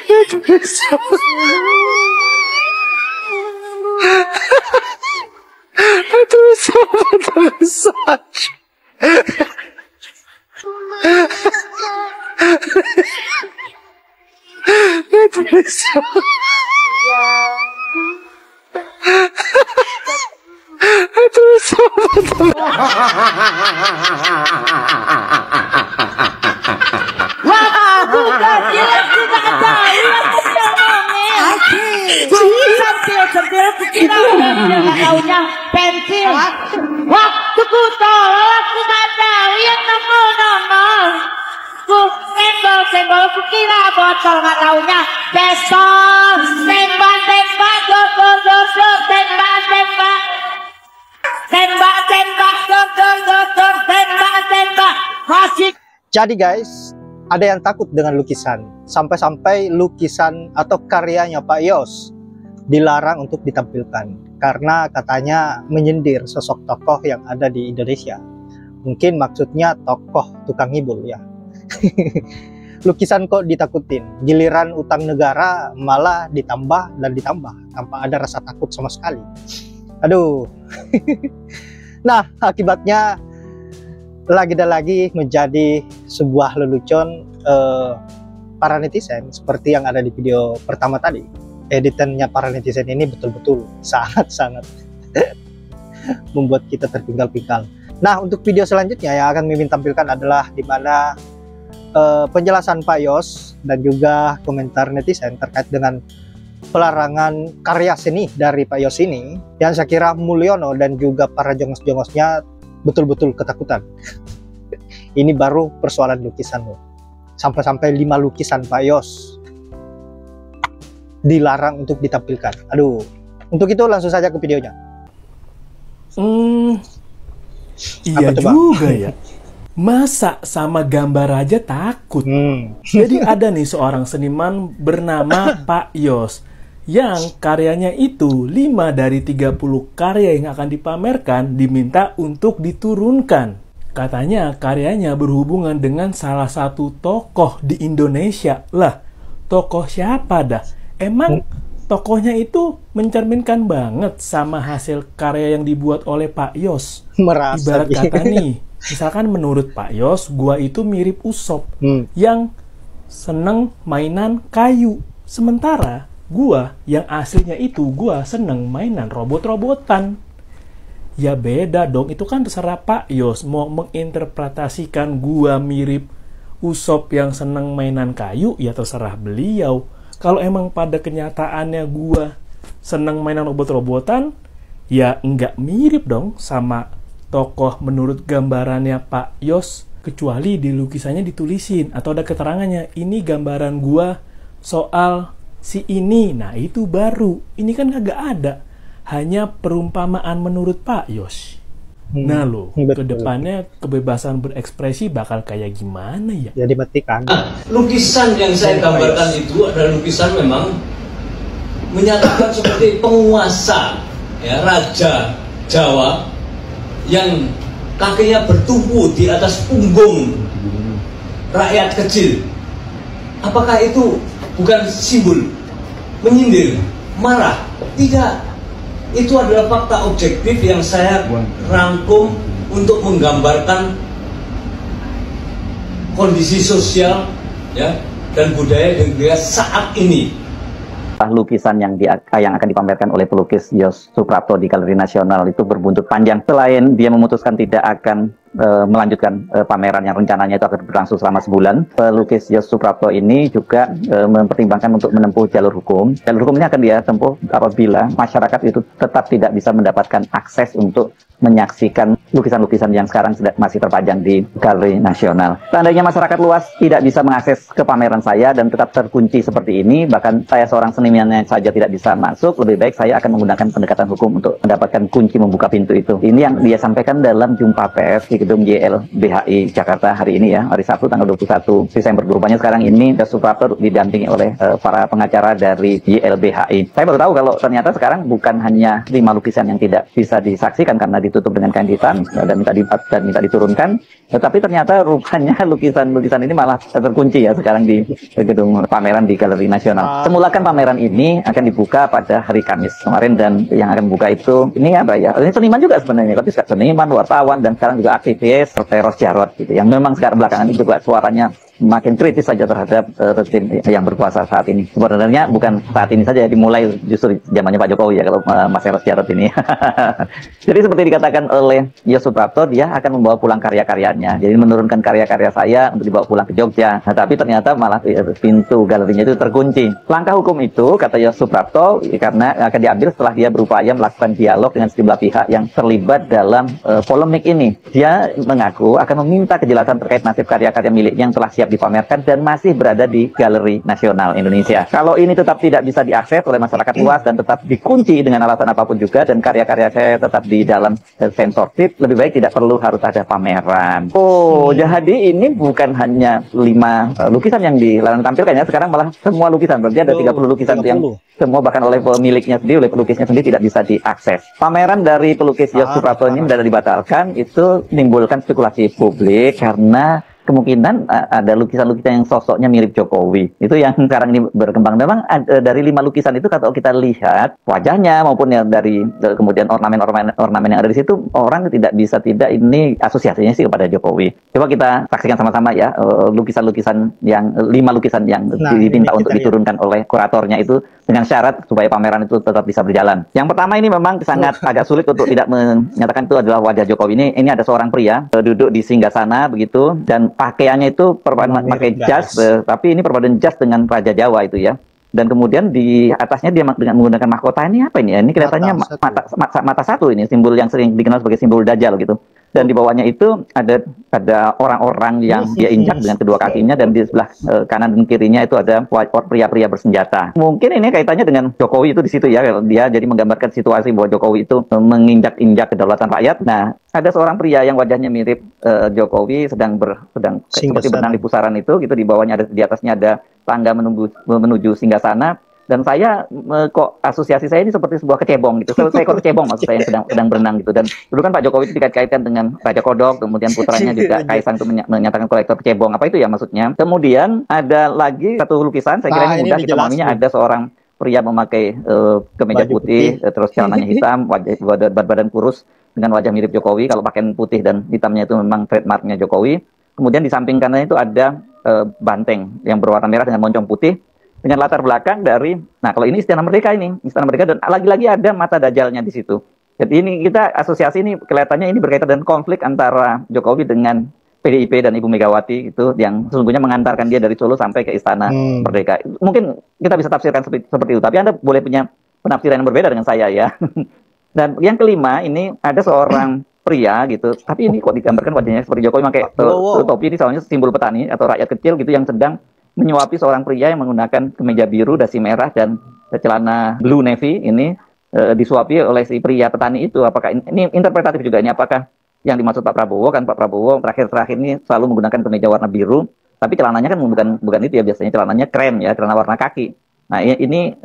Itu bisa. Itu bisa saja. Itu bisa. Itu bisa. Sambil kaunya pensil. Waktuku tolak ku mandau yang nongol. Ku senggol ku kira botol nggak taunya besok. Tembak masih. Jadi guys, ada yang takut dengan lukisan. Sampai-sampai lukisan atau karyanya Pak Yos dilarang untuk ditampilkan karena katanya menyindir sosok tokoh yang ada di Indonesia. Mungkin maksudnya tokoh tukang ngibul ya. Lukisan kok ditakutin, giliran utang negara malah ditambah dan ditambah tanpa ada rasa takut sama sekali. Aduh. Nah, akibatnya lagi dan lagi menjadi sebuah lelucon para netizen seperti yang ada di video pertama tadi. Editannya para netizen ini betul-betul sangat-sangat membuat kita terpinggal-pinggal. Nah, untuk video selanjutnya yang akan Mimin tampilkan adalah dimana penjelasan Pak Yos dan juga komentar netizen terkait dengan pelarangan karya seni dari Pak Yos ini, yang saya kira Mulyono dan juga para jongos-jongosnya betul-betul ketakutan. Ini baru persoalan lukisan loh. Sampai-sampai 5 lukisan Pak Yos dilarang untuk ditampilkan. Aduh. Untuk itu langsung saja ke videonya. Iya juga ya. Masa sama gambar aja takut? Jadi ada nih seorang seniman bernama Pak Yos yang karyanya itu 5 dari 30 karya yang akan dipamerkan diminta untuk diturunkan. Katanya karyanya berhubungan dengan salah satu tokoh di Indonesia. Lah, tokoh siapa dah? Emang tokohnya itu mencerminkan banget sama hasil karya yang dibuat oleh Pak Yos. Merasa ibarat kata nih, misalkan menurut Pak Yos, gua itu mirip Usop yang seneng mainan kayu. Sementara gua yang aslinya itu gua seneng mainan robot-robotan. Ya beda dong, itu kan terserah Pak Yos mau menginterpretasikan gua mirip Usop yang seneng mainan kayu, ya terserah beliau. Kalau emang pada kenyataannya gua seneng mainan robot-robotan, ya nggak mirip dong sama tokoh menurut gambarannya Pak Yos, kecuali di lukisannya ditulisin atau ada keterangannya, ini gambaran gua soal si ini. Nah itu baru, ini kan kagak ada, hanya perumpamaan menurut Pak Yos. Nah lo, kedepannya kebebasan berekspresi bakal kayak gimana ya? Ya dimatikan. Lukisan yang saya gambarkan itu adalah lukisan memang menyatakan seperti penguasa, ya, raja Jawa yang kakinya bertumpu di atas punggung rakyat kecil. Apakah itu bukan simbol menyindir, marah? Tidak. Itu adalah fakta objektif yang saya rangkum untuk menggambarkan kondisi sosial, ya, dan budaya di Indonesia saat ini. Lukisan yang akan dipamerkan oleh pelukis Yos Suprapto di Galeri Nasional itu berbuntut panjang. Selain dia memutuskan tidak akan melanjutkan pameran yang rencananya itu akan berlangsung selama sebulan, pelukis Yos Suprapto ini juga mempertimbangkan untuk menempuh jalur hukum. Jalur hukum ini akan dia tempuh apabila masyarakat itu tetap tidak bisa mendapatkan akses untuk menyaksikan lukisan-lukisan yang sekarang masih terpajang di Galeri Nasional. Seandainya masyarakat luas tidak bisa mengakses ke pameran saya dan tetap terkunci seperti ini, bahkan saya seorang senimannya saja tidak bisa masuk, lebih baik saya akan menggunakan pendekatan hukum untuk mendapatkan kunci membuka pintu itu. Ini yang dia sampaikan dalam jumpa pers di gedung YLBHI Jakarta hari ini ya, hari Sabtu tanggal 21 Desember. Rupanya sekarang ini Yos Suprapto didampingi oleh para pengacara dari YLBHI. Saya baru tahu kalau ternyata sekarang bukan hanya 5 lukisan yang tidak bisa disaksikan karena ditutup dengan kain hitam dan minta diturunkan, tetapi ternyata rupanya lukisan-lukisan ini malah terkunci ya sekarang di gedung pameran di Galeri Nasional. Semula kan pameran ini akan dibuka pada hari Kamis kemarin, dan yang akan buka itu ini apa ya? Ini seniman juga sebenarnya, tapi seniman, wartawan, dan sekarang juga aktivis seperti Ros Jarot gitu, yang memang sekarang belakangan ini juga suaranya makin kritis saja terhadap rezim yang berkuasa saat ini. Sebenarnya bukan saat ini saja, dimulai justru zamannya Pak Jokowi ya kalau Mas Eros Jarot ini. Jadi seperti dikatakan oleh Yos Suprapto, dia akan membawa pulang karya-karyanya. Jadi menurunkan karya-karya saya untuk dibawa pulang ke Jogja. Nah, tapi ternyata malah pintu galerinya itu terkunci. Langkah hukum itu, kata Yos Suprapto, karena akan diambil setelah dia berupaya melakukan dialog dengan sejumlah pihak yang terlibat dalam polemik ini. Dia mengaku akan meminta kejelasan terkait nasib karya-karya miliknya yang telah siap dipamerkan dan masih berada di Galeri Nasional Indonesia. Kalau ini tetap tidak bisa diakses oleh masyarakat luas dan tetap dikunci dengan alasan apapun juga, dan karya-karya saya tetap di dalam censorship, lebih baik tidak perlu harus ada pameran. Oh, jadi ini bukan hanya 5 lukisan yang dilarang tampilkan ya, sekarang malah semua lukisan. Berarti ada 30 lukisan 30. Yang semua bahkan oleh pemiliknya sendiri, oleh pelukisnya sendiri tidak bisa diakses. Pameran dari pelukis Yos Suprapto ini mendadak dibatalkan, itu menimbulkan spekulasi publik karena kemungkinan ada lukisan-lukisan yang sosoknya mirip Jokowi. Itu yang sekarang ini berkembang. Memang dari 5 lukisan itu kalau kita lihat wajahnya maupun yang dari kemudian ornamen yang ada di situ, orang tidak bisa tidak ini asosiasinya sih kepada Jokowi. Coba kita saksikan sama-sama ya lukisan-lukisan yang 5 lukisan yang diminta untuk diturunkan oleh kuratornya itu dengan syarat supaya pameran itu tetap bisa berjalan. Yang pertama ini memang sangat agak sulit untuk tidak menyatakan itu adalah wajah Jokowi. Ini ada seorang pria duduk di singgasana begitu, dan pakaiannya itu pakai jas, tapi ini perpaduan jas dengan Raja Jawa itu ya. Dan kemudian di atasnya dia dengan menggunakan mahkota ini apa ini ya? Ini kelihatannya mata satu, ini simbol yang sering dikenal sebagai simbol Dajjal gitu. Dan di bawahnya itu ada orang-orang yang dia injak dengan kedua kakinya, dan di sebelah kanan dan kirinya itu ada pria-pria bersenjata. Mungkin ini kaitannya dengan Jokowi itu di situ ya. Dia jadi menggambarkan situasi bahwa Jokowi itu menginjak-injak kedaulatan rakyat. Nah, ada seorang pria yang wajahnya mirip Jokowi sedang seperti berenang di pusaran itu gitu. Di bawahnya di atasnya ada tangga menuju singgasana. Dan saya kok asosiasi saya ini seperti sebuah kecebong gitu. Saya kok kecebong maksud saya yang sedang berenang gitu. Dan dulu kan Pak Jokowi itu dikait-kaitkan dengan Raja Kodok, kemudian putranya juga Kaisang itu menyatakan kolektor kecebong. Apa itu ya maksudnya? Kemudian ada lagi satu lukisan, saya kira ini mudah kita memahaminya. Ada seorang pria memakai kemeja putih, terus celananya hitam, badan kurus dengan wajah mirip Jokowi. Kalau pakaian putih dan hitamnya itu memang trademarknya Jokowi. Kemudian di samping kanannya itu ada banteng yang berwarna merah dengan moncong putih, dengan latar belakang dari, nah kalau ini Istana Merdeka, dan lagi-lagi ada mata Dajjalnya di situ. Jadi ini kita asosiasi ini kelihatannya ini berkaitan dengan konflik antara Jokowi dengan PDIP dan Ibu Megawati itu, yang sesungguhnya mengantarkan dia dari Solo sampai ke Istana Merdeka. Mungkin kita bisa tafsirkan seperti itu, tapi Anda boleh punya penafsiran yang berbeda dengan saya ya. Dan yang kelima ini ada seorang pria gitu, tapi ini kok digambarkan wajahnya seperti Jokowi pakai topi, ini soalnya simbol petani atau rakyat kecil gitu yang sedang menyuapi seorang pria yang menggunakan kemeja biru, dasi merah, dan celana blue navy ini disuapi oleh si pria petani itu. Apakah ini interpretatif juga ini? Apakah yang dimaksud Pak Prabowo? Kan Pak Prabowo terakhir ini selalu menggunakan kemeja warna biru, tapi celananya kan bukan itu ya, biasanya celananya krem ya, celana warna kaki. Nah ini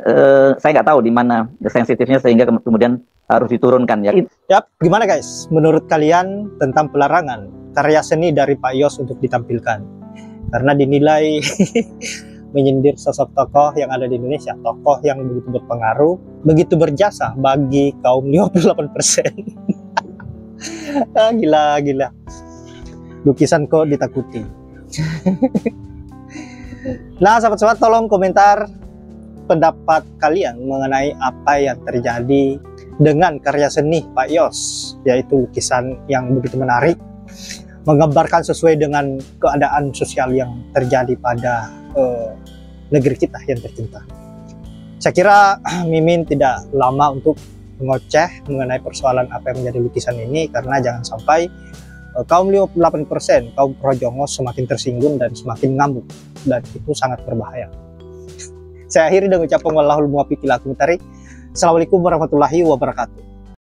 saya nggak tahu di mana sensitifnya sehingga kemudian harus diturunkan ya. Yap, gimana guys? Menurut kalian tentang pelarangan karya seni dari Pak Yos untuk ditampilkan? Karena dinilai menyindir sosok tokoh yang ada di Indonesia, tokoh yang begitu berpengaruh, begitu berjasa bagi kaum 58%. Gila. Lukisan kok ditakuti. Nah, sahabat-sahabat, tolong komentar pendapat kalian mengenai apa yang terjadi dengan karya seni Pak Yos, yaitu lukisan yang begitu menarik, menggambarkan sesuai dengan keadaan sosial yang terjadi pada negeri kita yang tercinta. Saya kira Mimin tidak lama untuk mengoceh mengenai persoalan apa yang menjadi lukisan ini, karena jangan sampai kaum 58%, kaum Projongos semakin tersinggung dan semakin ngamuk, dan itu sangat berbahaya. Saya akhiri dengan ucapan wallahul muwaffiq ila aqwamit thoriq. Assalamualaikum warahmatullahi wabarakatuh.